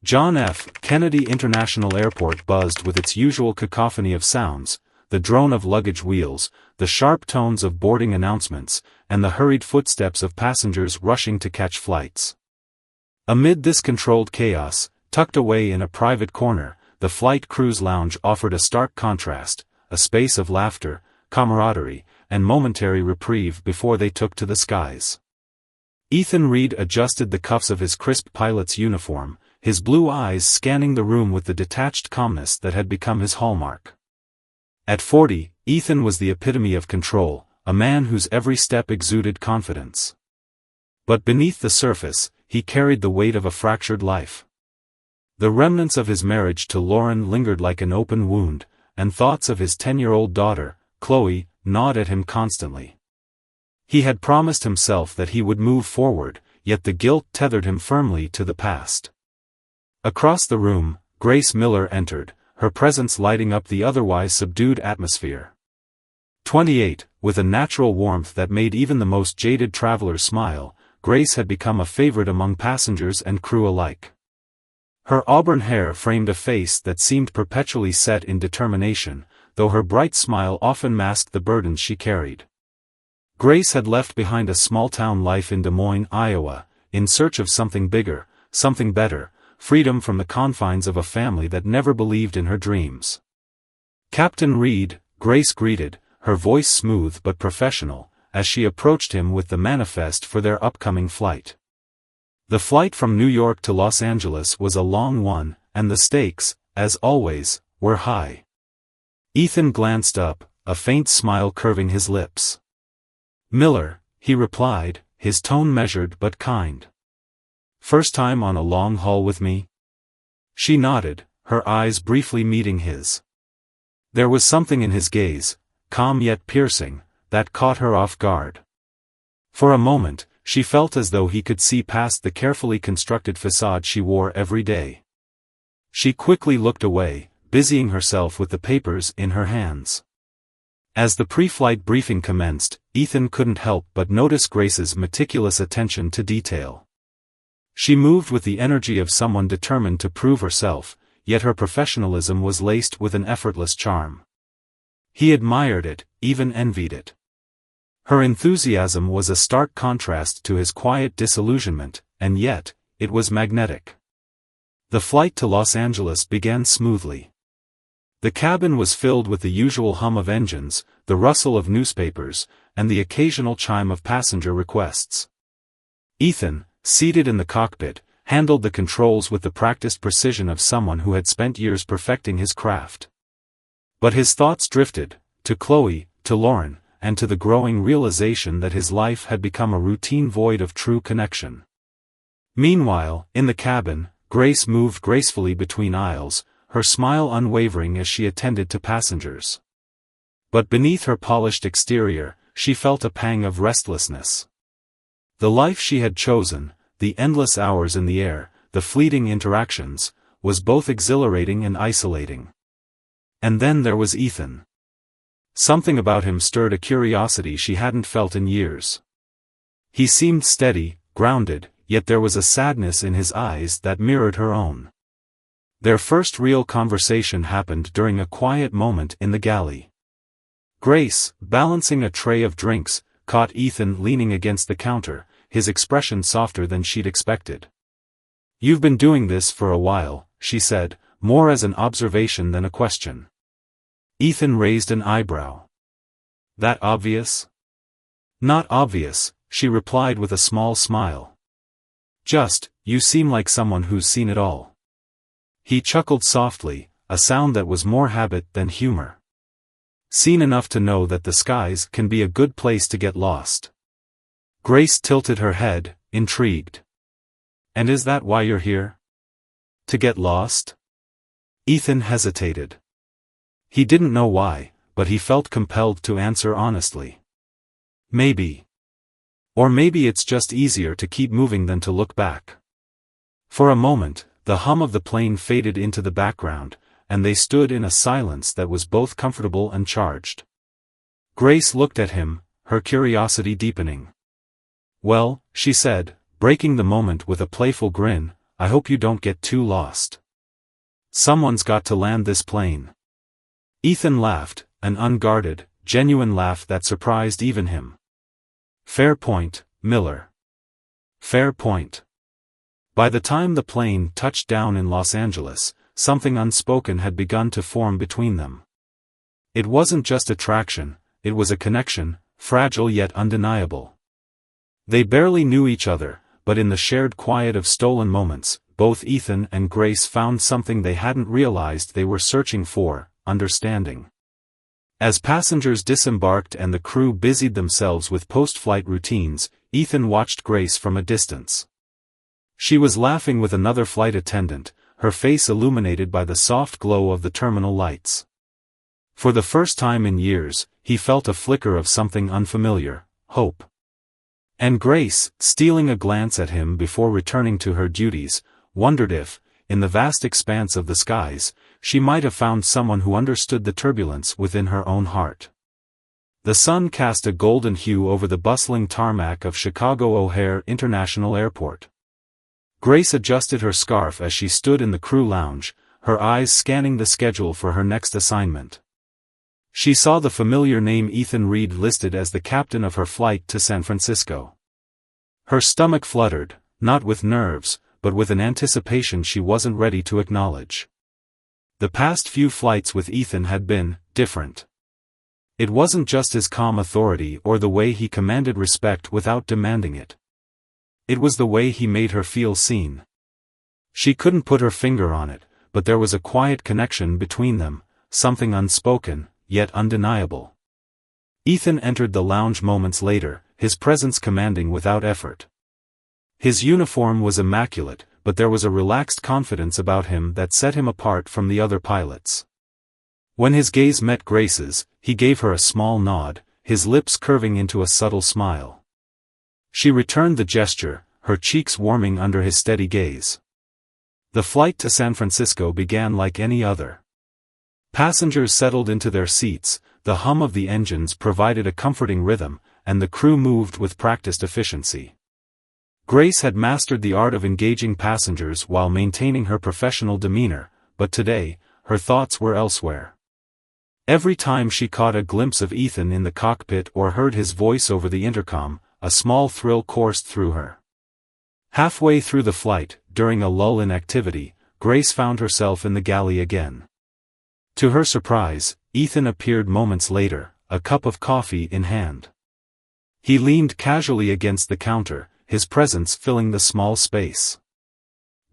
John F. Kennedy International Airport buzzed with its usual cacophony of sounds, the drone of luggage wheels, the sharp tones of boarding announcements, and the hurried footsteps of passengers rushing to catch flights. Amid this controlled chaos, tucked away in a private corner, the flight crew's lounge offered a stark contrast, a space of laughter, camaraderie, and momentary reprieve before they took to the skies. Ethan Reed adjusted the cuffs of his crisp pilot's uniform, his blue eyes scanning the room with the detached calmness that had become his hallmark. At 40, Ethan was the epitome of control, a man whose every step exuded confidence. But beneath the surface, he carried the weight of a fractured life. The remnants of his marriage to Lauren lingered like an open wound, and thoughts of his 10-year-old daughter, Chloe, gnawed at him constantly. He had promised himself that he would move forward, yet the guilt tethered him firmly to the past. Across the room, Grace Miller entered, her presence lighting up the otherwise subdued atmosphere. 28, with a natural warmth that made even the most jaded travelers smile, Grace had become a favorite among passengers and crew alike. Her auburn hair framed a face that seemed perpetually set in determination, though her bright smile often masked the burdens she carried. Grace had left behind a small-town life in Des Moines, Iowa, in search of something bigger, something better, freedom from the confines of a family that never believed in her dreams. "Captain Reed," Grace greeted, her voice smooth but professional, as she approached him with the manifest for their upcoming flight. The flight from New York to Los Angeles was a long one, and the stakes, as always, were high. Ethan glanced up, a faint smile curving his lips. "Miller," he replied, his tone measured but kind. "First time on a long haul with me?" She nodded, her eyes briefly meeting his. There was something in his gaze, calm yet piercing, that caught her off guard. For a moment, she felt as though he could see past the carefully constructed facade she wore every day. She quickly looked away, busying herself with the papers in her hands. As the pre-flight briefing commenced, Ethan couldn't help but notice Grace's meticulous attention to detail. She moved with the energy of someone determined to prove herself, yet her professionalism was laced with an effortless charm. He admired it, even envied it. Her enthusiasm was a stark contrast to his quiet disillusionment, and yet, it was magnetic. The flight to Los Angeles began smoothly. The cabin was filled with the usual hum of engines, the rustle of newspapers, and the occasional chime of passenger requests. Ethan, seated in the cockpit, handled the controls with the practiced precision of someone who had spent years perfecting his craft. But his thoughts drifted, to Chloe, to Lauren, and to the growing realization that his life had become a routine void of true connection. Meanwhile, in the cabin, Grace moved gracefully between aisles, her smile unwavering as she attended to passengers. But beneath her polished exterior, she felt a pang of restlessness. The life she had chosen, the endless hours in the air, the fleeting interactions, was both exhilarating and isolating. And then there was Ethan. Something about him stirred a curiosity she hadn't felt in years. He seemed steady, grounded, yet there was a sadness in his eyes that mirrored her own. Their first real conversation happened during a quiet moment in the galley. Grace, balancing a tray of drinks, caught Ethan leaning against the counter, his expression softer than she'd expected. "You've been doing this for a while," she said, more as an observation than a question. Ethan raised an eyebrow. "That obvious?" "Not obvious," she replied with a small smile. "Just, you seem like someone who's seen it all." He chuckled softly, a sound that was more habit than humor. "Seen enough to know that the skies can be a good place to get lost." Grace tilted her head, intrigued. "And is that why you're here? To get lost?" Ethan hesitated. He didn't know why, but he felt compelled to answer honestly. "Maybe. Or maybe it's just easier to keep moving than to look back." For a moment, the hum of the plane faded into the background, and they stood in a silence that was both comfortable and charged. Grace looked at him, her curiosity deepening. "Well," she said, breaking the moment with a playful grin, I hope you don't get too lost. Someone's got to land this plane." Ethan laughed, an unguarded, genuine laugh that surprised even him. "Fair point, Miller. Fair point." By the time the plane touched down in Los Angeles, something unspoken had begun to form between them. It wasn't just attraction, it was a connection, fragile yet undeniable. They barely knew each other, but in the shared quiet of stolen moments, both Ethan and Grace found something they hadn't realized they were searching for: understanding. As passengers disembarked and the crew busied themselves with post-flight routines, Ethan watched Grace from a distance. She was laughing with another flight attendant, her face illuminated by the soft glow of the terminal lights. For the first time in years, he felt a flicker of something unfamiliar: hope. And Grace, stealing a glance at him before returning to her duties, wondered if, in the vast expanse of the skies, she might have found someone who understood the turbulence within her own heart. The sun cast a golden hue over the bustling tarmac of Chicago O'Hare International Airport. Grace adjusted her scarf as she stood in the crew lounge, her eyes scanning the schedule for her next assignment. She saw the familiar name Ethan Reed listed as the captain of her flight to San Francisco. Her stomach fluttered, not with nerves, but with an anticipation she wasn't ready to acknowledge. The past few flights with Ethan had been different. It wasn't just his calm authority or the way he commanded respect without demanding it. It was the way he made her feel seen. She couldn't put her finger on it, but there was a quiet connection between them, something unspoken, yet undeniable. Ethan entered the lounge moments later, his presence commanding without effort. His uniform was immaculate, but there was a relaxed confidence about him that set him apart from the other pilots. When his gaze met Grace's, he gave her a small nod, his lips curving into a subtle smile. She returned the gesture, her cheeks warming under his steady gaze. The flight to San Francisco began like any other. Passengers settled into their seats, the hum of the engines provided a comforting rhythm, and the crew moved with practiced efficiency. Grace had mastered the art of engaging passengers while maintaining her professional demeanor, but today, her thoughts were elsewhere. Every time she caught a glimpse of Ethan in the cockpit or heard his voice over the intercom, a small thrill coursed through her. Halfway through the flight, during a lull in activity, Grace found herself in the galley again. To her surprise, Ethan appeared moments later, a cup of coffee in hand. He leaned casually against the counter, his presence filling the small space.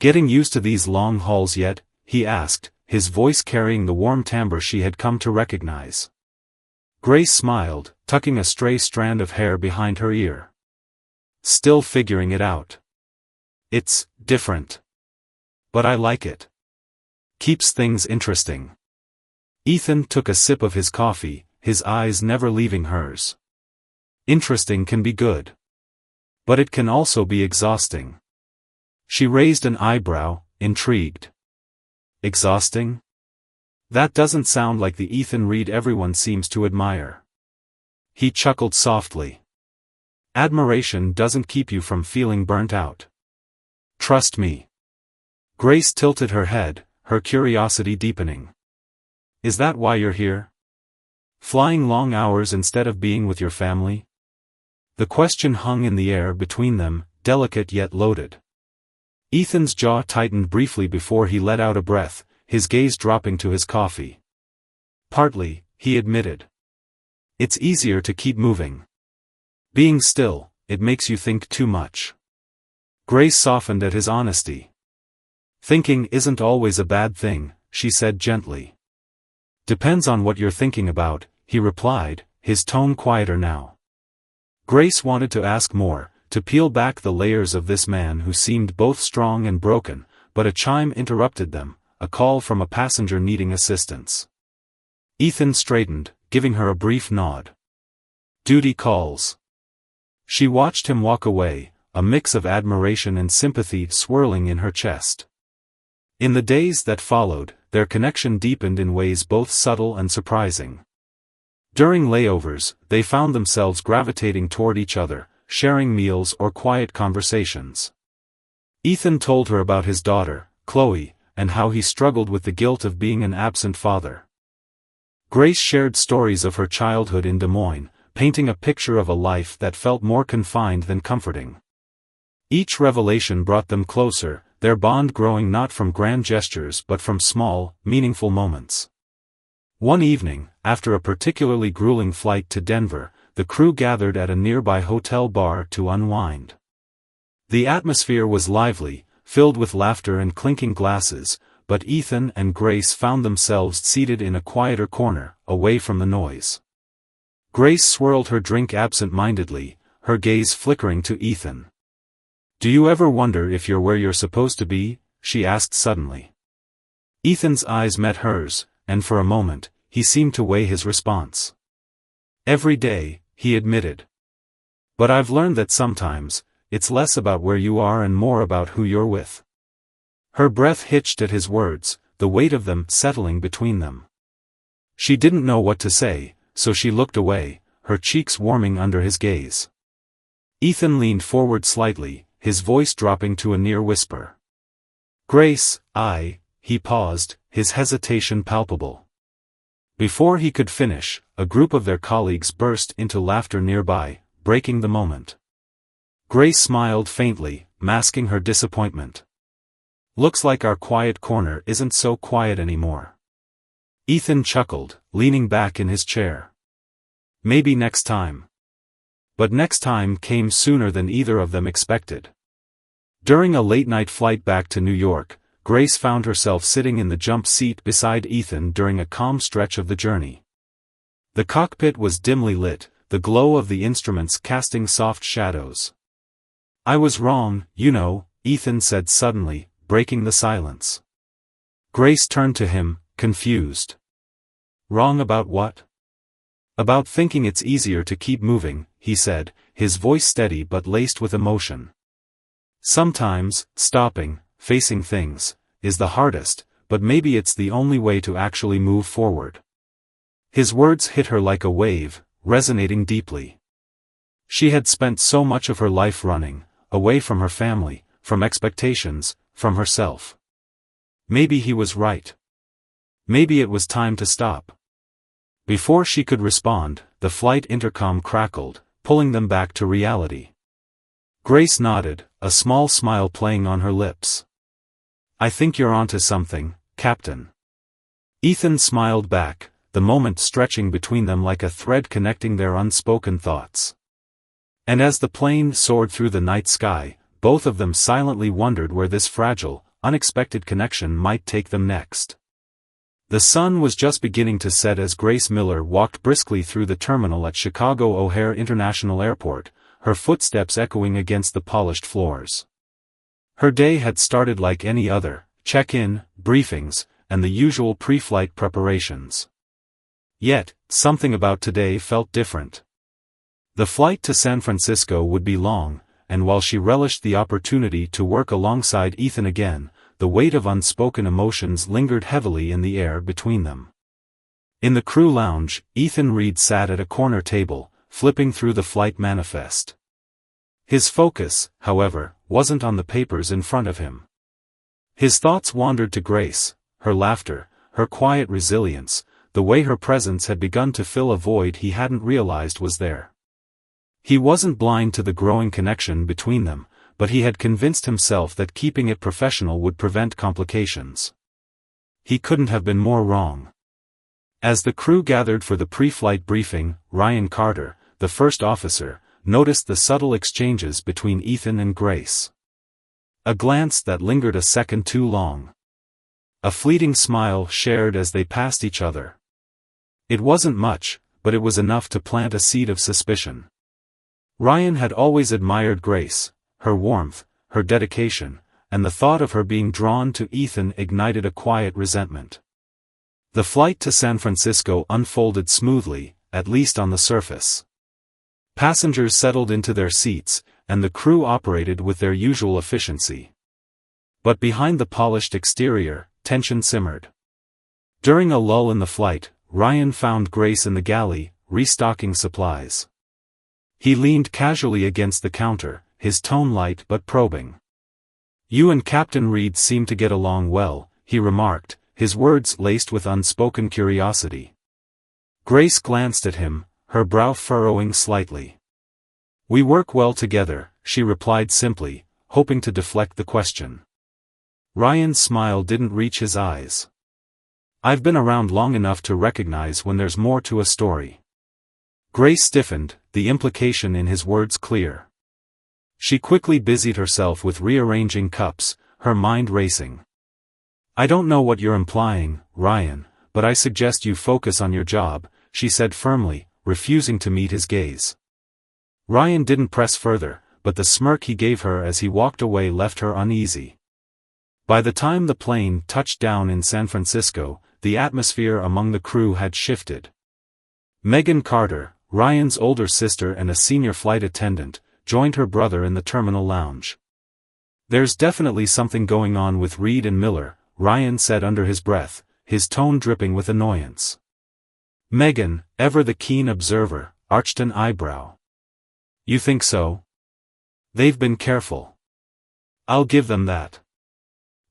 "Getting used to these long hauls yet?" he asked, his voice carrying the warm timbre she had come to recognize. Grace smiled, tucking a stray strand of hair behind her ear. "Still figuring it out. It's different. But I like it. Keeps things interesting." Ethan took a sip of his coffee, his eyes never leaving hers. "Interesting can be good. But it can also be exhausting." She raised an eyebrow, intrigued. "Exhausting? That doesn't sound like the Ethan Reed everyone seems to admire." He chuckled softly. "Admiration doesn't keep you from feeling burnt out. Trust me." Grace tilted her head, her curiosity deepening. "Is that why you're here? Flying long hours instead of being with your family?" The question hung in the air between them, delicate yet loaded. Ethan's jaw tightened briefly before he let out a breath, his gaze dropping to his coffee. "Partly," he admitted. "It's easier to keep moving. Being still, it makes you think too much." Grace softened at his honesty. "Thinking isn't always a bad thing," she said gently. "Depends on what you're thinking about," he replied, his tone quieter now. Grace wanted to ask more, to peel back the layers of this man who seemed both strong and broken, but a chime interrupted them, a call from a passenger needing assistance. Ethan straightened, giving her a brief nod. "Duty calls." She watched him walk away, a mix of admiration and sympathy swirling in her chest. In the days that followed, their connection deepened in ways both subtle and surprising. During layovers, they found themselves gravitating toward each other, sharing meals or quiet conversations. Ethan told her about his daughter, Chloe, and how he struggled with the guilt of being an absent father. Grace shared stories of her childhood in Des Moines, painting a picture of a life that felt more confined than comforting. Each revelation brought them closer, their bond growing not from grand gestures but from small, meaningful moments. One evening, after a particularly grueling flight to Denver, the crew gathered at a nearby hotel bar to unwind. The atmosphere was lively, filled with laughter and clinking glasses, but Ethan and Grace found themselves seated in a quieter corner, away from the noise. Grace swirled her drink absent-mindedly, her gaze flickering to Ethan. "Do you ever wonder if you're where you're supposed to be?" she asked suddenly. Ethan's eyes met hers, and for a moment, he seemed to weigh his response. "Every day," he admitted. "But I've learned that sometimes, it's less about where you are and more about who you're with." Her breath hitched at his words, the weight of them settling between them. She didn't know what to say, so she looked away, her cheeks warming under his gaze. Ethan leaned forward slightly, his voice dropping to a near whisper. "Grace, he paused, his hesitation palpable. Before he could finish, a group of their colleagues burst into laughter nearby, breaking the moment. Grace smiled faintly, masking her disappointment. "Looks like our quiet corner isn't so quiet anymore." Ethan chuckled, leaning back in his chair. "Maybe next time." But next time came sooner than either of them expected. During a late-night flight back to New York, Grace found herself sitting in the jump seat beside Ethan during a calm stretch of the journey. The cockpit was dimly lit, the glow of the instruments casting soft shadows. "I was wrong, Ethan said suddenly, breaking the silence. Grace turned to him, confused. "Wrong about what?" "About thinking it's easier to keep moving," he said, his voice steady but laced with emotion. "Sometimes, stopping, facing things, is the hardest, but maybe it's the only way to actually move forward." His words hit her like a wave, resonating deeply. She had spent so much of her life running, away from her family, from expectations, from herself. Maybe he was right. Maybe it was time to stop. Before she could respond, the flight intercom crackled, pulling them back to reality. Grace nodded, a small smile playing on her lips. "I think you're onto something, Captain." Ethan smiled back, the moment stretching between them like a thread connecting their unspoken thoughts. And as the plane soared through the night sky, both of them silently wondered where this fragile, unexpected connection might take them next. The sun was just beginning to set as Grace Miller walked briskly through the terminal at Chicago O'Hare International Airport, her footsteps echoing against the polished floors. Her day had started like any other, check-in, briefings, and the usual pre-flight preparations. Yet, something about today felt different. The flight to San Francisco would be long, and while she relished the opportunity to work alongside Ethan again, the weight of unspoken emotions lingered heavily in the air between them. In the crew lounge, Ethan Reed sat at a corner table, flipping through the flight manifest. His focus, however, wasn't on the papers in front of him. His thoughts wandered to Grace, her laughter, her quiet resilience, the way her presence had begun to fill a void he hadn't realized was there. He wasn't blind to the growing connection between them, but he had convinced himself that keeping it professional would prevent complications. He couldn't have been more wrong. As the crew gathered for the pre-flight briefing, Ryan Carter, the first officer, noticed the subtle exchanges between Ethan and Grace. A glance that lingered a second too long. A fleeting smile shared as they passed each other. It wasn't much, but it was enough to plant a seed of suspicion. Ryan had always admired Grace, her warmth, her dedication, and the thought of her being drawn to Ethan ignited a quiet resentment. The flight to San Francisco unfolded smoothly, at least on the surface. Passengers settled into their seats, and the crew operated with their usual efficiency. But behind the polished exterior, tension simmered. During a lull in the flight, Ryan found Grace in the galley, restocking supplies. He leaned casually against the counter, his tone light but probing. "You and Captain Reed seem to get along well," he remarked, his words laced with unspoken curiosity. Grace glanced at him, her brow furrowing slightly. "We work well together," she replied simply, hoping to deflect the question. Ryan's smile didn't reach his eyes. "I've been around long enough to recognize when there's more to a story." Grace stiffened, the implication in his words clear. She quickly busied herself with rearranging cups, her mind racing. "I don't know what you're implying, Ryan, but I suggest you focus on your job," she said firmly, refusing to meet his gaze. Ryan didn't press further, but the smirk he gave her as he walked away left her uneasy. By the time the plane touched down in San Francisco, the atmosphere among the crew had shifted. Megan Carter, Ryan's older sister and a senior flight attendant, joined her brother in the terminal lounge. "There's definitely something going on with Reed and Miller," Ryan said under his breath, his tone dripping with annoyance. Megan, ever the keen observer, arched an eyebrow. "You think so? They've been careful. I'll give them that."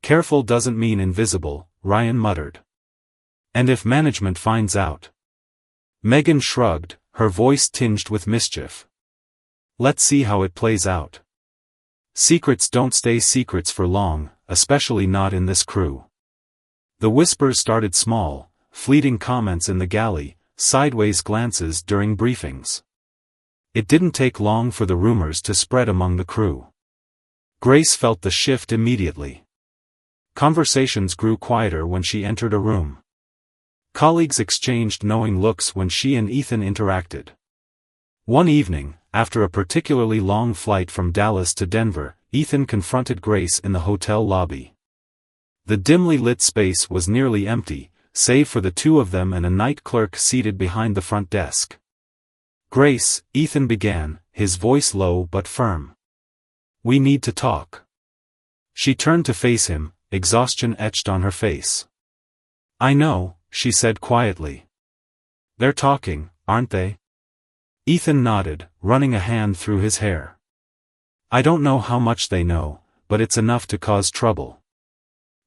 "Careful doesn't mean invisible," Ryan muttered. "And if management finds out?" Megan shrugged, her voice tinged with mischief. "Let's see how it plays out. Secrets don't stay secrets for long, especially not in this crew." The whispers started small, fleeting comments in the galley, sideways glances during briefings. It didn't take long for the rumors to spread among the crew. Grace felt the shift immediately. Conversations grew quieter when she entered a room. Colleagues exchanged knowing looks when she and Ethan interacted. One evening, after a particularly long flight from Dallas to Denver, Ethan confronted Grace in the hotel lobby. The dimly lit space was nearly empty, save for the two of them and a night clerk seated behind the front desk. "Grace," Ethan began, his voice low but firm. "We need to talk." She turned to face him, exhaustion etched on her face. "I know," she said quietly. "They're talking, aren't they?" Ethan nodded, running a hand through his hair. "I don't know how much they know, but it's enough to cause trouble."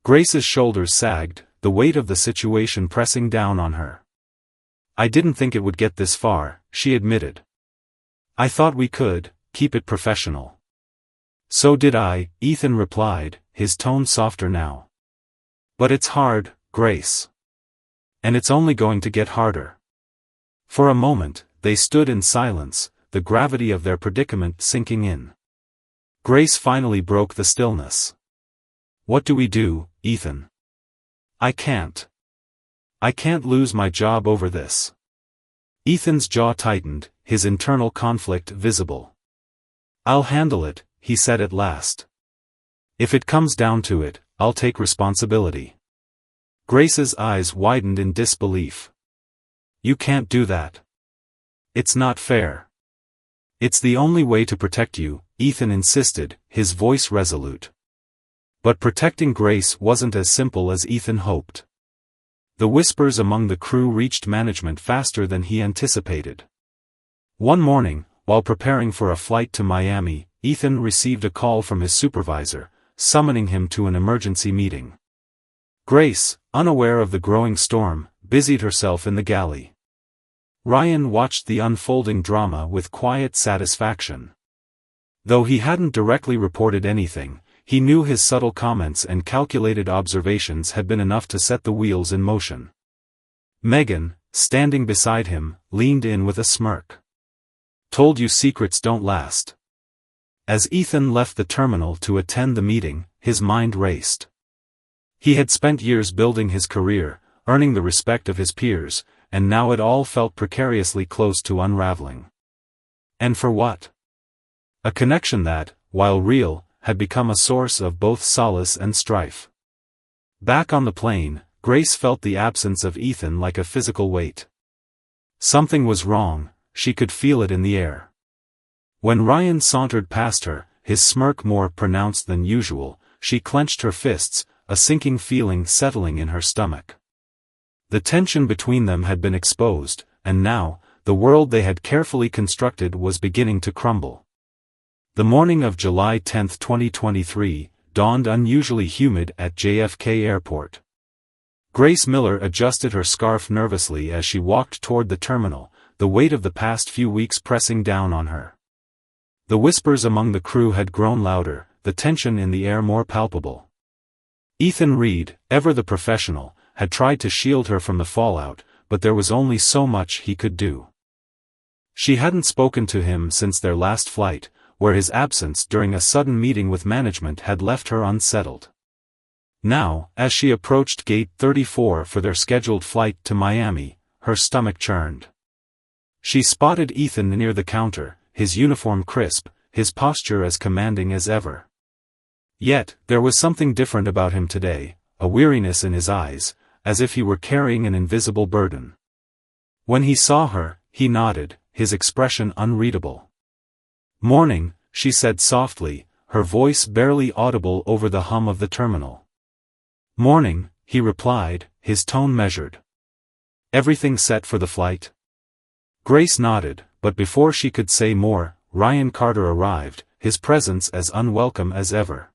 Grace's shoulders sagged, the weight of the situation pressing down on her. "I didn't think it would get this far," she admitted. "I thought we could keep it professional." "So did I," Ethan replied, his tone softer now. "But it's hard, Grace. And it's only going to get harder." For a moment, they stood in silence, the gravity of their predicament sinking in. Grace finally broke the stillness. "What do we do, Ethan? I can't lose my job over this." Ethan's jaw tightened, his internal conflict visible. "I'll handle it," he said at last. "If it comes down to it, I'll take responsibility." Grace's eyes widened in disbelief. "You can't do that. It's not fair." "It's the only way to protect you," Ethan insisted, his voice resolute. But protecting Grace wasn't as simple as Ethan hoped. The whispers among the crew reached management faster than he anticipated. One morning, while preparing for a flight to Miami, Ethan received a call from his supervisor, summoning him to an emergency meeting. Grace, unaware of the growing storm, busied herself in the galley. Ryan watched the unfolding drama with quiet satisfaction. Though he hadn't directly reported anything, he knew his subtle comments and calculated observations had been enough to set the wheels in motion. Megan, standing beside him, leaned in with a smirk. "Told you secrets don't last." As Ethan left the terminal to attend the meeting, his mind raced. He had spent years building his career, earning the respect of his peers, and now it all felt precariously close to unraveling. And for what? A connection that, while real, had become a source of both solace and strife. Back on the plane, Grace felt the absence of Ethan like a physical weight. Something was wrong, she could feel it in the air. When Ryan sauntered past her, his smirk more pronounced than usual, she clenched her fists, a sinking feeling settling in her stomach. The tension between them had been exposed, and now, the world they had carefully constructed was beginning to crumble. The morning of July 10, 2023, dawned unusually humid at JFK Airport. Grace Miller adjusted her scarf nervously as she walked toward the terminal, the weight of the past few weeks pressing down on her. The whispers among the crew had grown louder, the tension in the air more palpable. Ethan Reed, ever the professional, had tried to shield her from the fallout, but there was only so much he could do. She hadn't spoken to him since their last flight, where his absence during a sudden meeting with management had left her unsettled. Now, as she approached Gate 34 for their scheduled flight to Miami, her stomach churned. She spotted Ethan near the counter, his uniform crisp, his posture as commanding as ever. Yet, there was something different about him today, a weariness in his eyes, as if he were carrying an invisible burden. When he saw her, he nodded, his expression unreadable. "Morning," she said softly, her voice barely audible over the hum of the terminal. "Morning," he replied, his tone measured. "Everything set for the flight?" Grace nodded, but before she could say more, Ryan Carter arrived, his presence as unwelcome as ever.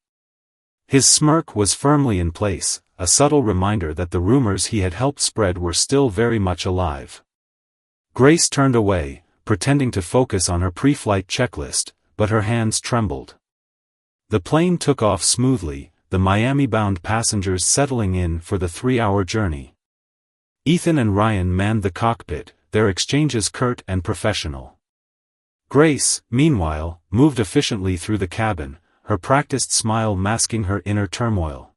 His smirk was firmly in place, a subtle reminder that the rumors he had helped spread were still very much alive. Grace turned away, pretending to focus on her pre-flight checklist, but her hands trembled. The plane took off smoothly, the Miami-bound passengers settling in for the 3-hour journey. Ethan and Ryan manned the cockpit, their exchanges curt and professional. Grace, meanwhile, moved efficiently through the cabin, her practiced smile masking her inner turmoil.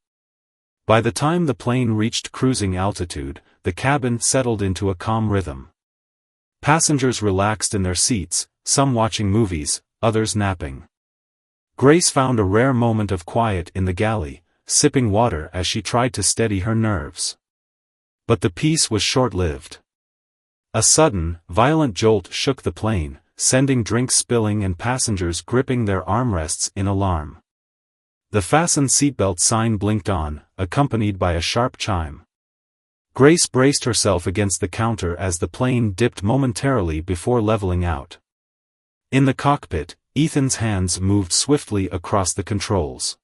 By the time the plane reached cruising altitude, the cabin settled into a calm rhythm. Passengers relaxed in their seats, some watching movies, others napping. Grace found a rare moment of quiet in the galley, sipping water as she tried to steady her nerves. But the peace was short-lived. A sudden, violent jolt shook the plane, sending drinks spilling and passengers gripping their armrests in alarm. The fasten seatbelt sign blinked on, accompanied by a sharp chime. Grace braced herself against the counter as the plane dipped momentarily before leveling out. In the cockpit, Ethan's hands moved swiftly across the controls.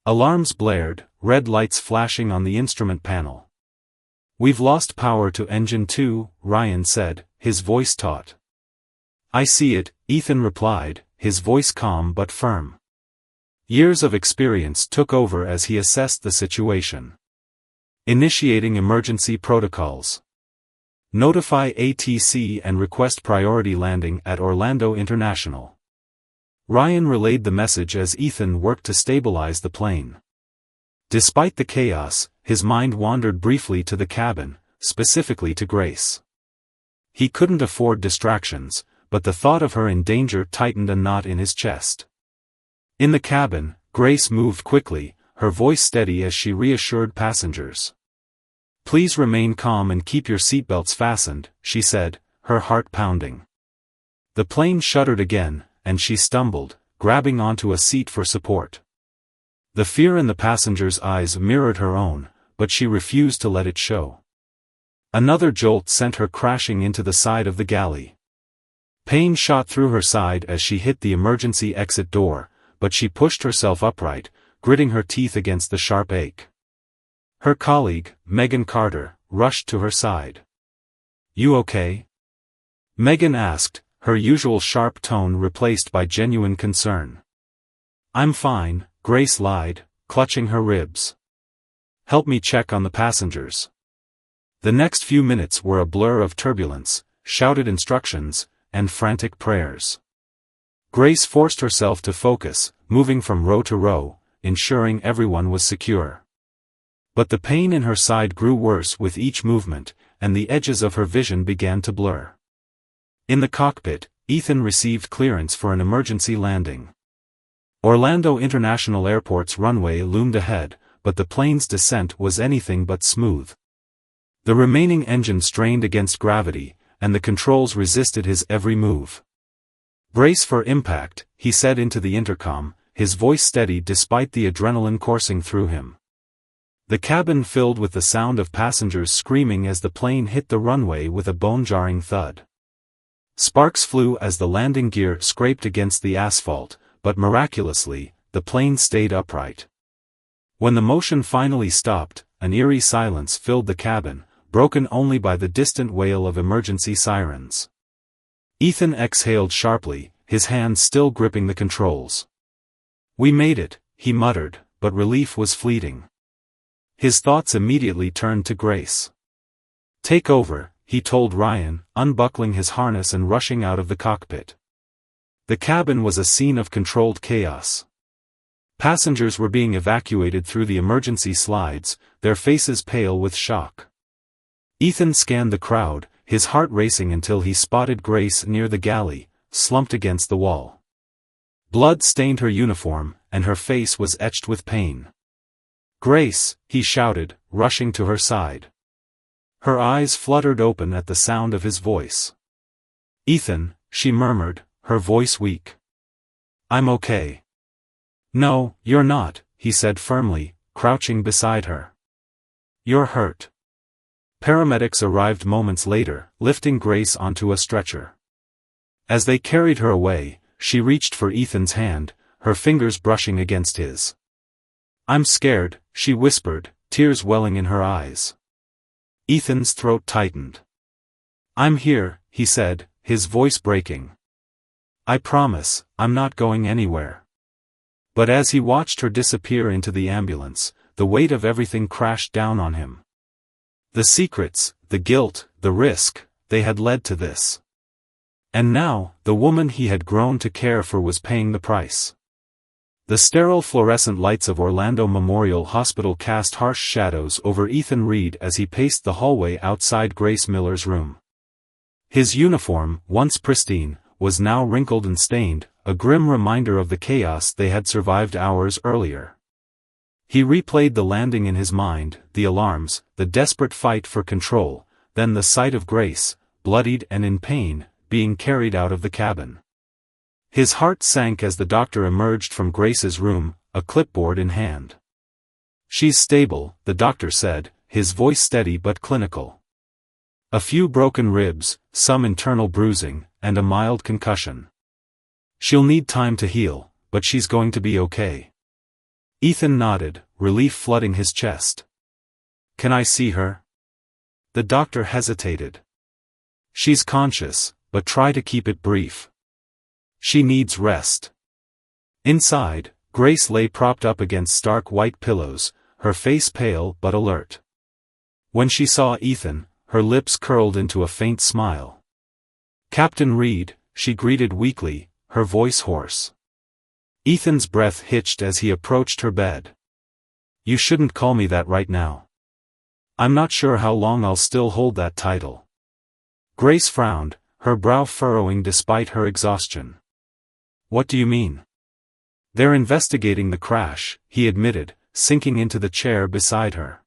Alarms blared, red lights flashing on the instrument panel. "We've lost power to Engine 2, Ryan said, his voice taut. "I see it," Ethan replied, his voice calm but firm. Years of experience took over as he assessed the situation. Initiating emergency protocols. Notify ATC and request priority landing at Orlando International. Ryan relayed the message as Ethan worked to stabilize the plane. Despite the chaos, his mind wandered briefly to the cabin, specifically to Grace. He couldn't afford distractions, but the thought of her in danger tightened a knot in his chest. In the cabin, Grace moved quickly, her voice steady as she reassured passengers. "Please remain calm and keep your seatbelts fastened," she said, her heart pounding. The plane shuddered again, and she stumbled, grabbing onto a seat for support. The fear in the passenger's eyes mirrored her own, but she refused to let it show. Another jolt sent her crashing into the side of the galley. Pain shot through her side as she hit the emergency exit door, but she pushed herself upright, gritting her teeth against the sharp ache. Her colleague, Megan Carter, rushed to her side. "You okay?" Megan asked, her usual sharp tone replaced by genuine concern. "I'm fine," Grace lied, clutching her ribs. "Help me check on the passengers." The next few minutes were a blur of turbulence, shouted instructions, and frantic prayers. Grace forced herself to focus, moving from row to row, ensuring everyone was secure. But the pain in her side grew worse with each movement, and the edges of her vision began to blur. In the cockpit, Ethan received clearance for an emergency landing. Orlando International Airport's runway loomed ahead, but the plane's descent was anything but smooth. The remaining engine strained against gravity, and the controls resisted his every move. "Brace for impact," he said into the intercom, his voice steady despite the adrenaline coursing through him. The cabin filled with the sound of passengers screaming as the plane hit the runway with a bone-jarring thud. Sparks flew as the landing gear scraped against the asphalt, but miraculously, the plane stayed upright. When the motion finally stopped, an eerie silence filled the cabin, broken only by the distant wail of emergency sirens. Ethan exhaled sharply, his hands still gripping the controls. "We made it," he muttered, but relief was fleeting. His thoughts immediately turned to Grace. "Take over," he told Ryan, unbuckling his harness and rushing out of the cockpit. The cabin was a scene of controlled chaos. Passengers were being evacuated through the emergency slides, their faces pale with shock. Ethan scanned the crowd, his heart racing until he spotted Grace near the galley, slumped against the wall. Blood stained her uniform, and her face was etched with pain. "Grace," he shouted, rushing to her side. Her eyes fluttered open at the sound of his voice. "Ethan," she murmured, her voice weak. "I'm okay." "No, you're not," he said firmly, crouching beside her. "You're hurt." Paramedics arrived moments later, lifting Grace onto a stretcher. As they carried her away, she reached for Ethan's hand, her fingers brushing against his. "I'm scared," she whispered, tears welling in her eyes. Ethan's throat tightened. "I'm here," he said, his voice breaking. "I promise, I'm not going anywhere." But as he watched her disappear into the ambulance, the weight of everything crashed down on him. The secrets, the guilt, the risk, they had led to this. And now, the woman he had grown to care for was paying the price. The sterile fluorescent lights of Orlando Memorial Hospital cast harsh shadows over Ethan Reed as he paced the hallway outside Grace Miller's room. His uniform, once pristine, was now wrinkled and stained, a grim reminder of the chaos they had survived hours earlier. He replayed the landing in his mind, the alarms, the desperate fight for control, then the sight of Grace, bloodied and in pain, being carried out of the cabin. His heart sank as the doctor emerged from Grace's room, a clipboard in hand. "She's stable," the doctor said, his voice steady but clinical. "A few broken ribs, some internal bruising, and a mild concussion. She'll need time to heal, but she's going to be okay." Ethan nodded, relief flooding his chest. "Can I see her?" The doctor hesitated. "She's conscious, but try to keep it brief. She needs rest." Inside, Grace lay propped up against stark white pillows, her face pale but alert. When she saw Ethan, her lips curled into a faint smile. "Captain Reed," she greeted weakly, her voice hoarse. Ethan's breath hitched as he approached her bed. "You shouldn't call me that right now. I'm not sure how long I'll still hold that title." Grace frowned, her brow furrowing despite her exhaustion. "What do you mean?" "They're investigating the crash," he admitted, sinking into the chair beside her.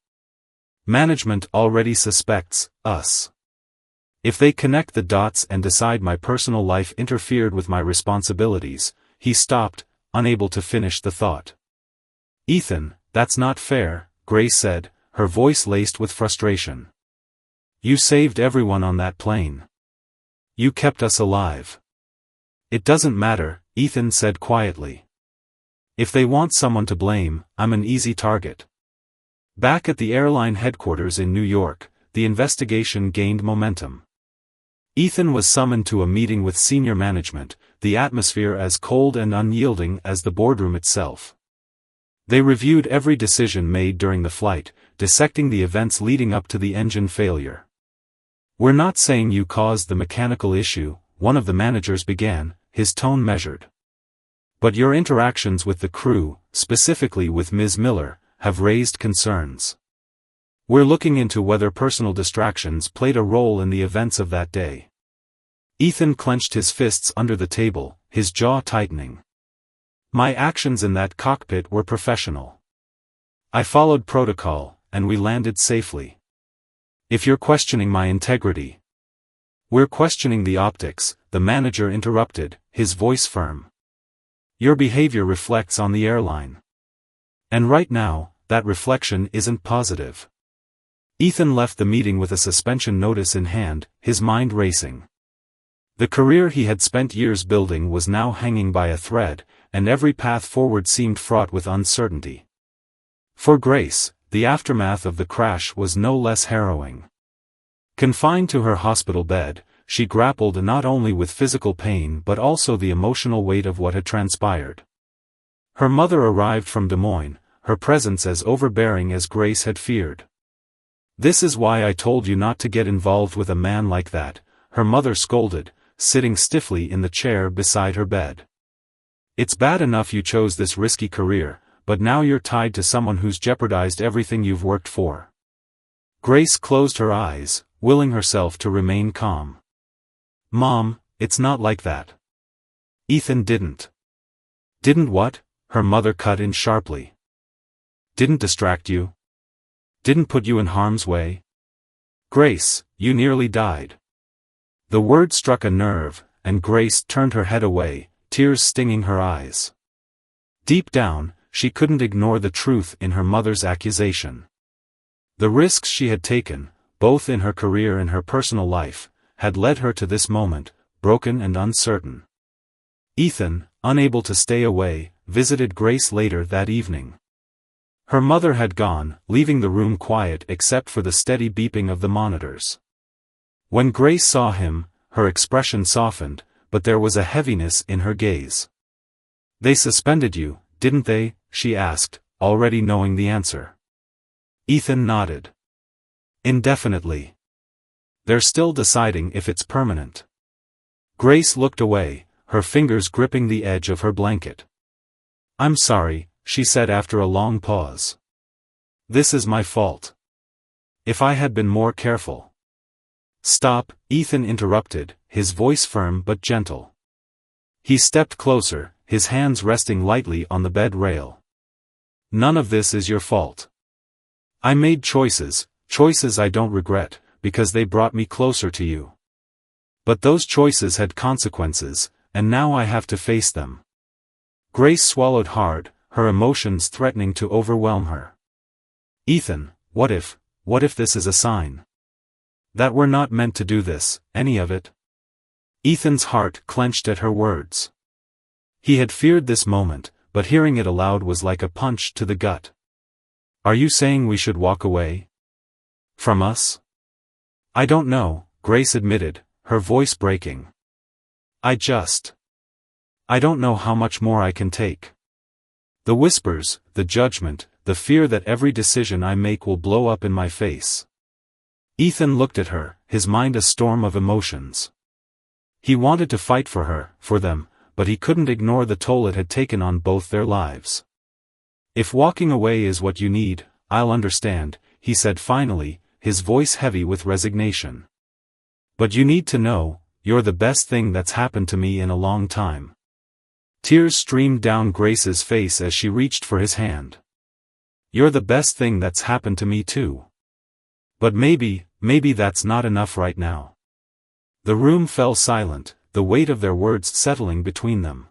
"Management already suspects us. If they connect the dots and decide my personal life interfered with my responsibilities," he stopped, unable to finish the thought. "Ethan, that's not fair," Grace said, her voice laced with frustration. "You saved everyone on that plane. You kept us alive." "It doesn't matter," Ethan said quietly. "If they want someone to blame, I'm an easy target." Back at the airline headquarters in New York, the investigation gained momentum. Ethan was summoned to a meeting with senior management, the atmosphere as cold and unyielding as the boardroom itself. They reviewed every decision made during the flight, dissecting the events leading up to the engine failure. "We're not saying you caused the mechanical issue," one of the managers began, his tone measured. "But your interactions with the crew, specifically with Ms. Miller, have raised concerns. We're looking into whether personal distractions played a role in the events of that day." Ethan clenched his fists under the table, his jaw tightening. "My actions in that cockpit were professional. I followed protocol, and we landed safely. If you're questioning my integrity..." "We're questioning the optics," the manager interrupted, his voice firm. "Your behavior reflects on the airline. And right now, that reflection isn't positive." Ethan left the meeting with a suspension notice in hand, his mind racing. The career he had spent years building was now hanging by a thread, and every path forward seemed fraught with uncertainty. For Grace, the aftermath of the crash was no less harrowing. Confined to her hospital bed, she grappled not only with physical pain but also the emotional weight of what had transpired. Her mother arrived from Des Moines, her presence as overbearing as Grace had feared. "This is why I told you not to get involved with a man like that," her mother scolded, sitting stiffly in the chair beside her bed. "It's bad enough you chose this risky career, but now you're tied to someone who's jeopardized everything you've worked for." Grace closed her eyes, willing herself to remain calm. "Mom, it's not like that." "Ethan didn't." "Didn't what?" her mother cut in sharply. "Didn't distract you? Didn't put you in harm's way? Grace, you nearly died." The word struck a nerve, and Grace turned her head away, tears stinging her eyes. Deep down, she couldn't ignore the truth in her mother's accusation. The risks she had taken, both in her career and her personal life, had led her to this moment, broken and uncertain. Ethan, unable to stay away, visited Grace later that evening. Her mother had gone, leaving the room quiet except for the steady beeping of the monitors. When Grace saw him, her expression softened, but there was a heaviness in her gaze. "They suspended you, didn't they?" she asked, already knowing the answer. Ethan nodded. "Indefinitely. They're still deciding if it's permanent." Grace looked away, her fingers gripping the edge of her blanket. "I'm sorry," she said after a long pause. "This is my fault. If I had been more careful." "Stop," Ethan interrupted, his voice firm but gentle. He stepped closer, his hands resting lightly on the bed rail. "None of this is your fault. I made choices I don't regret, because they brought me closer to you. But those choices had consequences, and now I have to face them." Grace swallowed hard, her emotions threatening to overwhelm her. "Ethan, what if this is a sign? That we're not meant to do this, any of it?" Ethan's heart clenched at her words. He had feared this moment, but hearing it aloud was like a punch to the gut. "Are you saying we should walk away? From us?" "I don't know," Grace admitted, her voice breaking. I don't know how much more I can take. The whispers, the judgment, the fear that every decision I make will blow up in my face." Ethan looked at her, his mind a storm of emotions. He wanted to fight for her, for them, but he couldn't ignore the toll it had taken on both their lives. "If walking away is what you need, I'll understand," he said finally, his voice heavy with resignation. "But you need to know, you're the best thing that's happened to me in a long time." Tears streamed down Grace's face as she reached for his hand. "You're the best thing that's happened to me too. But maybe that's not enough right now." The room fell silent, the weight of their words settling between them.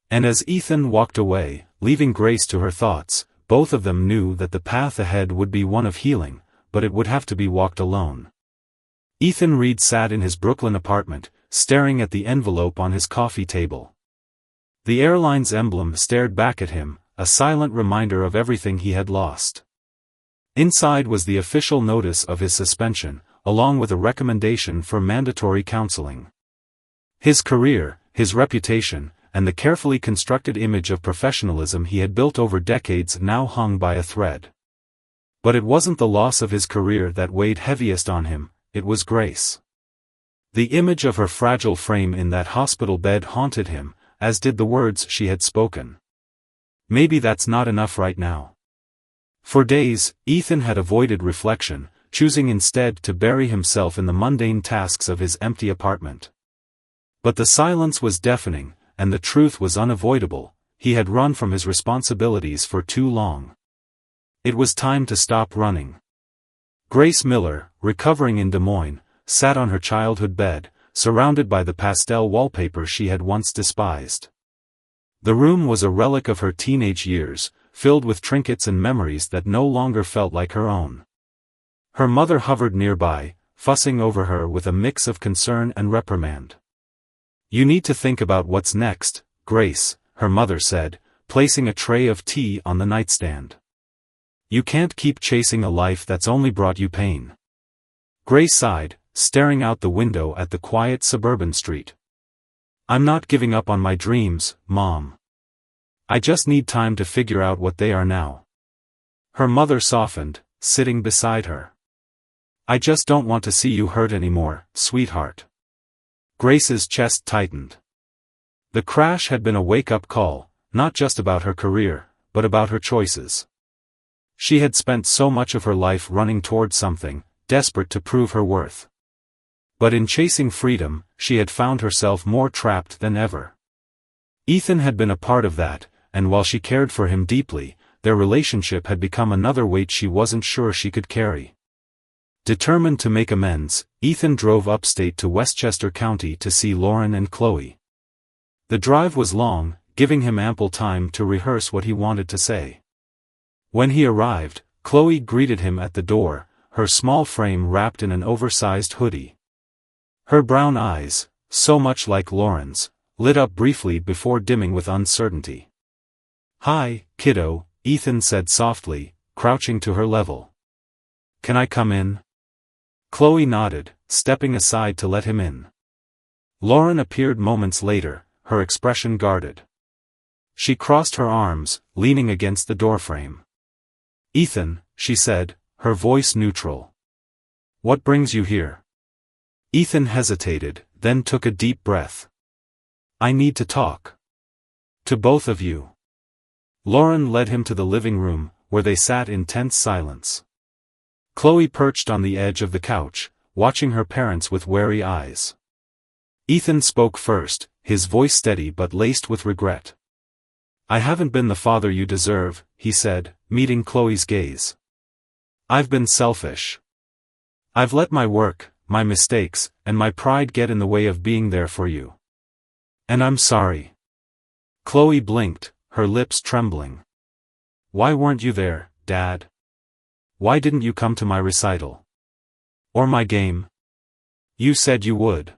And as Ethan walked away, leaving Grace to her thoughts, both of them knew that the path ahead would be one of healing, but it would have to be walked alone. Ethan Reed sat in his Brooklyn apartment, staring at the envelope on his coffee table. The airline's emblem stared back at him, a silent reminder of everything he had lost. Inside was the official notice of his suspension, along with a recommendation for mandatory counseling. His career, his reputation, and the carefully constructed image of professionalism he had built over decades now hung by a thread. But it wasn't the loss of his career that weighed heaviest on him, it was Grace. The image of her fragile frame in that hospital bed haunted him, as did the words she had spoken. Maybe that's not enough right now. For days, Ethan had avoided reflection, choosing instead to bury himself in the mundane tasks of his empty apartment. But the silence was deafening, and the truth was unavoidable: he had run from his responsibilities for too long. It was time to stop running. Grace Miller, recovering in Des Moines, sat on her childhood bed, surrounded by the pastel wallpaper she had once despised. The room was a relic of her teenage years, filled with trinkets and memories that no longer felt like her own. Her mother hovered nearby, fussing over her with a mix of concern and reprimand. "You need to think about what's next, Grace," her mother said, placing a tray of tea on the nightstand. You can't keep chasing a life that's only brought you pain. Grace sighed, staring out the window at the quiet suburban street. I'm not giving up on my dreams, Mom. I just need time to figure out what they are now. Her mother softened, sitting beside her. I just don't want to see you hurt anymore, sweetheart. Grace's chest tightened. The crash had been a wake-up call, not just about her career, but about her choices. She had spent so much of her life running toward something, desperate to prove her worth. But in chasing freedom, she had found herself more trapped than ever. Ethan had been a part of that, and while she cared for him deeply, their relationship had become another weight she wasn't sure she could carry. Determined to make amends, Ethan drove upstate to Westchester County to see Lauren and Chloe. The drive was long, giving him ample time to rehearse what he wanted to say. When he arrived, Chloe greeted him at the door, her small frame wrapped in an oversized hoodie. Her brown eyes, so much like Lauren's, lit up briefly before dimming with uncertainty. "Hi, kiddo," Ethan said softly, crouching to her level. "Can I come in?" Chloe nodded, stepping aside to let him in. Lauren appeared moments later, her expression guarded. She crossed her arms, leaning against the doorframe. "Ethan," she said, her voice neutral. "What brings you here?" Ethan hesitated, then took a deep breath. "I need to talk. To both of you." Lauren led him to the living room, where they sat in tense silence. Chloe perched on the edge of the couch, watching her parents with wary eyes. Ethan spoke first, his voice steady but laced with regret. "I haven't been the father you deserve," he said, meeting Chloe's gaze. "I've been selfish. I've let my work, my mistakes, and my pride get in the way of being there for you. And I'm sorry." Chloe blinked, her lips trembling. "Why weren't you there, Dad? Why didn't you come to my recital? Or my game? You said you would."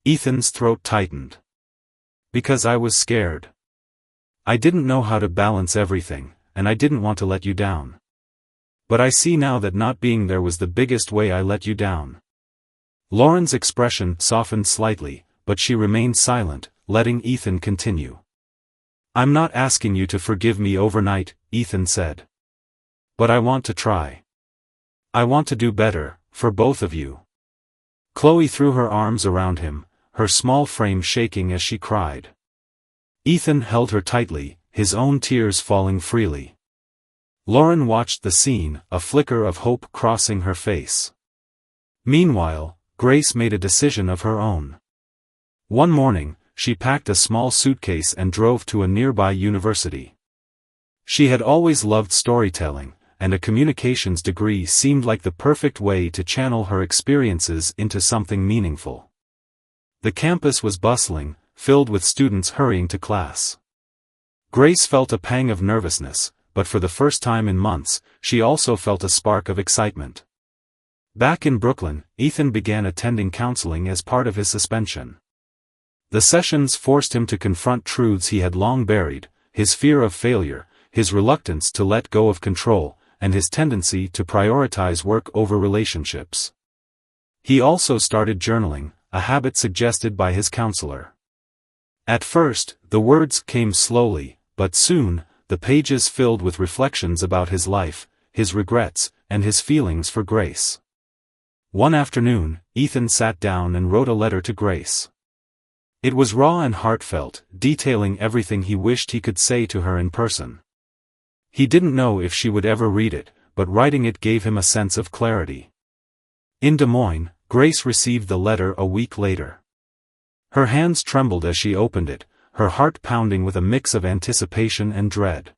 Ethan's throat tightened. "Because I was scared. I didn't know how to balance everything, and I didn't want to let you down. But I see now that not being there was the biggest way I let you down." Lauren's expression softened slightly, but she remained silent, letting Ethan continue. "I'm not asking you to forgive me overnight," Ethan said. "But I want to try. I want to do better, for both of you." Chloe threw her arms around him, her small frame shaking as she cried. Ethan held her tightly, his own tears falling freely. Lauren watched the scene, a flicker of hope crossing her face. Meanwhile, Grace made a decision of her own. One morning, she packed a small suitcase and drove to a nearby university. She had always loved storytelling, and a communications degree seemed like the perfect way to channel her experiences into something meaningful. The campus was bustling, filled with students hurrying to class. Grace felt a pang of nervousness, but for the first time in months, she also felt a spark of excitement. Back in Brooklyn, Ethan began attending counseling as part of his suspension. The sessions forced him to confront truths he had long buried, his fear of failure, his reluctance to let go of control, and his tendency to prioritize work over relationships. He also started journaling, a habit suggested by his counselor. At first, the words came slowly, but soon, the pages filled with reflections about his life, his regrets, and his feelings for Grace. One afternoon, Ethan sat down and wrote a letter to Grace. It was raw and heartfelt, detailing everything he wished he could say to her in person. He didn't know if she would ever read it, but writing it gave him a sense of clarity. In Des Moines, Grace received the letter a week later. Her hands trembled as she opened it, her heart pounding with a mix of anticipation and dread.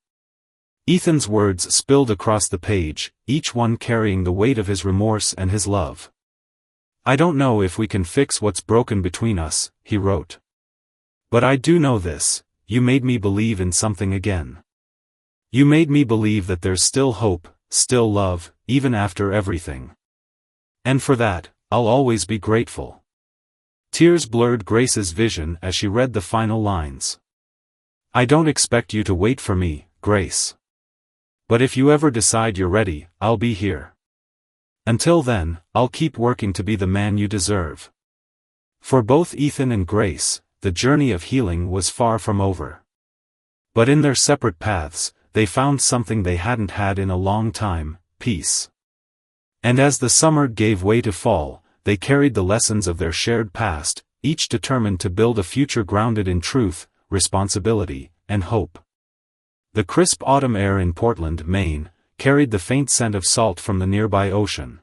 Ethan's words spilled across the page, each one carrying the weight of his remorse and his love. "I don't know if we can fix what's broken between us," he wrote. "But I do know this: you made me believe in something again. You made me believe that there's still hope, still love, even after everything. And for that, I'll always be grateful." Tears blurred Grace's vision as she read the final lines. I don't expect you to wait for me, Grace. But if you ever decide you're ready, I'll be here. Until then, I'll keep working to be the man you deserve." For both Ethan and Grace, the journey of healing was far from over. But in their separate paths, they found something they hadn't had in a long time: peace. And as the summer gave way to fall, they carried the lessons of their shared past, each determined to build a future grounded in truth, responsibility, and hope. The crisp autumn air in Portland, Maine, carried the faint scent of salt from the nearby ocean.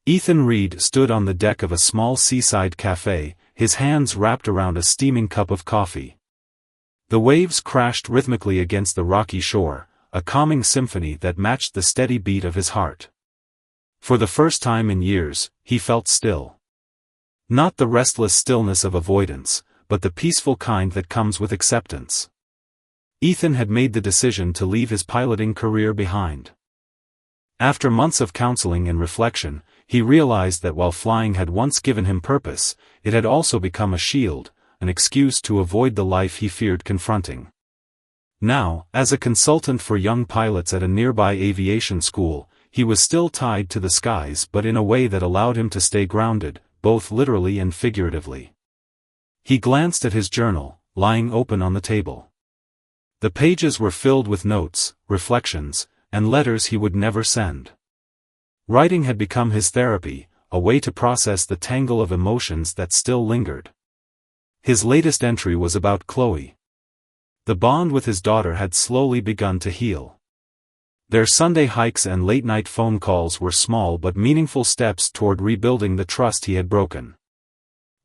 Ethan Reed stood on the deck of a small seaside cafe, his hands wrapped around a steaming cup of coffee. The waves crashed rhythmically against the rocky shore, a calming symphony that matched the steady beat of his heart. For the first time in years, he felt still. Not the restless stillness of avoidance, but the peaceful kind that comes with acceptance. Ethan had made the decision to leave his piloting career behind. After months of counseling and reflection, he realized that while flying had once given him purpose, it had also become a shield, an excuse to avoid the life he feared confronting. Now, as a consultant for young pilots at a nearby aviation school, he was still tied to the skies, but in a way that allowed him to stay grounded, both literally and figuratively. He glanced at his journal, lying open on the table. The pages were filled with notes, reflections, and letters he would never send. Writing had become his therapy, a way to process the tangle of emotions that still lingered. His latest entry was about Chloe. The bond with his daughter had slowly begun to heal. Their Sunday hikes and late-night phone calls were small but meaningful steps toward rebuilding the trust he had broken.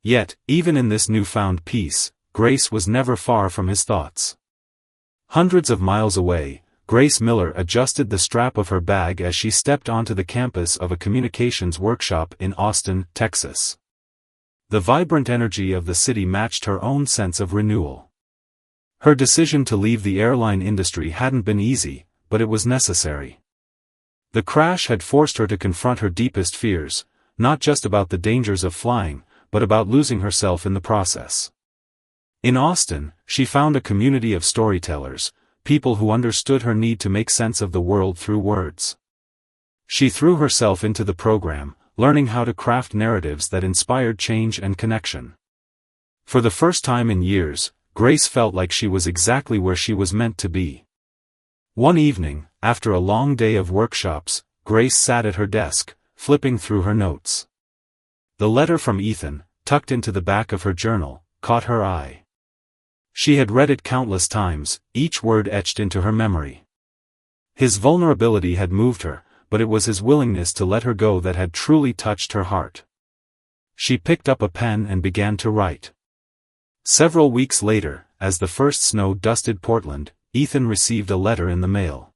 Yet, even in this newfound peace, Grace was never far from his thoughts. Hundreds of miles away, Grace Miller adjusted the strap of her bag as she stepped onto the campus of a communications workshop in Austin, Texas. The vibrant energy of the city matched her own sense of renewal. Her decision to leave the airline industry hadn't been easy, but it was necessary. The crash had forced her to confront her deepest fears, not just about the dangers of flying, but about losing herself in the process. In Austin, she found a community of storytellers, people who understood her need to make sense of the world through words. She threw herself into the program, learning how to craft narratives that inspired change and connection. For the first time in years, Grace felt like she was exactly where she was meant to be. One evening, after a long day of workshops, Grace sat at her desk, flipping through her notes. The letter from Ethan, tucked into the back of her journal, caught her eye. She had read it countless times, each word etched into her memory. His vulnerability had moved her, but it was his willingness to let her go that had truly touched her heart. She picked up a pen and began to write. Several weeks later, as the first snow dusted Portland, Ethan received a letter in the mail.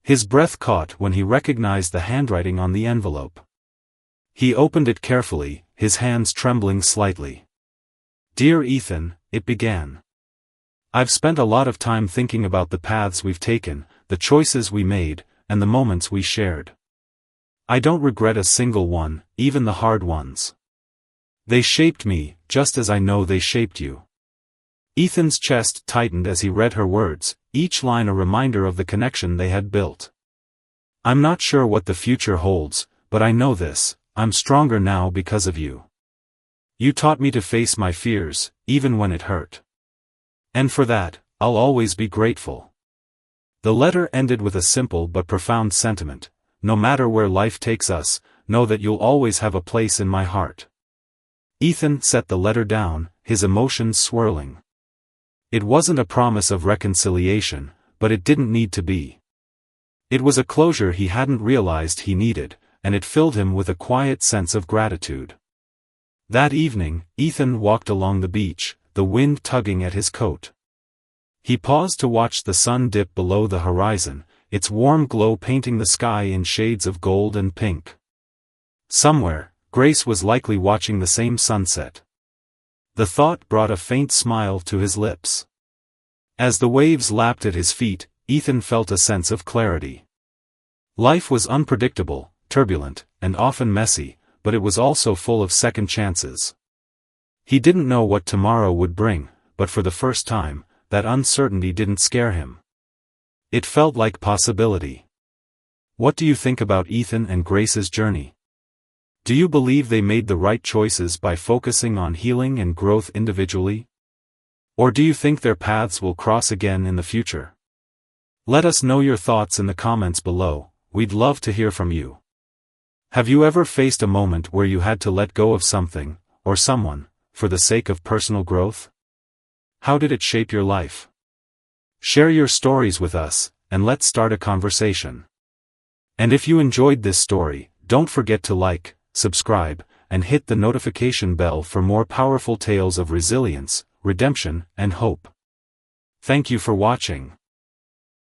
His breath caught when he recognized the handwriting on the envelope. He opened it carefully, his hands trembling slightly. "Dear Ethan," it began. "I've spent a lot of time thinking about the paths we've taken, the choices we made, and the moments we shared. I don't regret a single one, even the hard ones. They shaped me, just as I know they shaped you." Ethan's chest tightened as he read her words, each line a reminder of the connection they had built. "I'm not sure what the future holds, but I know this: I'm stronger now because of you. You taught me to face my fears, even when it hurt. And for that, I'll always be grateful." The letter ended with a simple but profound sentiment: "No matter where life takes us, know that you'll always have a place in my heart." Ethan set the letter down, his emotions swirling. It wasn't a promise of reconciliation, but it didn't need to be. It was a closure he hadn't realized he needed, and it filled him with a quiet sense of gratitude. That evening, Ethan walked along the beach, the wind tugging at his coat. He paused to watch the sun dip below the horizon, its warm glow painting the sky in shades of gold and pink. Somewhere, Grace was likely watching the same sunset. The thought brought a faint smile to his lips. As the waves lapped at his feet, Ethan felt a sense of clarity. Life was unpredictable, turbulent, and often messy, but it was also full of second chances. He didn't know what tomorrow would bring, but for the first time, that uncertainty didn't scare him. It felt like possibility. What do you think about Ethan and Grace's journey? Do you believe they made the right choices by focusing on healing and growth individually? Or do you think their paths will cross again in the future? Let us know your thoughts in the comments below. We'd love to hear from you. Have you ever faced a moment where you had to let go of something, or someone, for the sake of personal growth? How did it shape your life? Share your stories with us, and let's start a conversation. And if you enjoyed this story, don't forget to like, subscribe, and hit the notification bell for more powerful tales of resilience, redemption, and hope. Thank you for watching.